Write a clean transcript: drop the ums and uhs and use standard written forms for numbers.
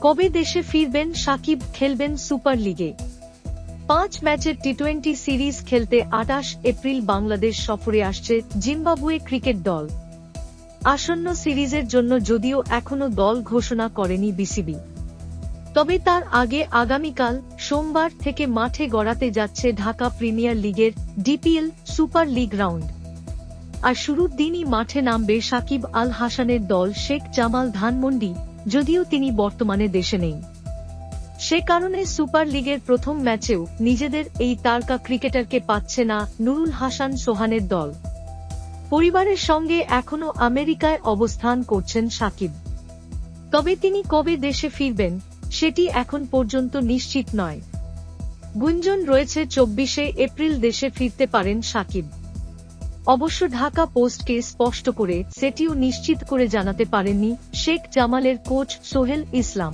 কবে দেশে ফিরবেন সাকিব, খেলবেন সুপার লিগে? 5 ম্যাচের টি-20 সিরিজ খেলতে 28 এপ্রিল বাংলাদেশ সফরে আসছে জিম্বাবুয়ে ক্রিকেট দল। আসন্ন সিরিজের জন্য যদিও এখনো দল ঘোষণা করেনি বিসিবি, তবে তার আগে আগামীকাল সোমবার থেকে মাঠে গড়াতে যাচ্ছে ঢাকা প্রিমিয়ার লিগের ডিপিএল সুপার লিগ রাউন্ড। আর শুরুর দিনই মাঠে নামবে সাকিব আল হাসানের দল শেখ জামাল ধানমন্ডি, যদিও তিনি বর্তমানে দেশে নেই। সে কারণে সুপার লিগের প্রথম ম্যাচেও নিজেদের এই তারকা ক্রিকেটারকে পাচ্ছে না নুরুল হাসান সোহানের দল। পরিবারের সঙ্গে এখনো আমেরিকায় অবস্থান করছেন সাকিব, তবে তিনি কবে দেশে ফিরবেন সেটি এখন পর্যন্ত নিশ্চিত নয়। গুঞ্জন রয়েছে 24শে এপ্রিল দেশে ফিরতে পারেন সাকিব। অবশ্য ঢাকা পোস্টকে স্পষ্ট করে সেটিও নিশ্চিত করে জানাতে পারেননি শেখ জামালের কোচ সোহেল ইসলাম।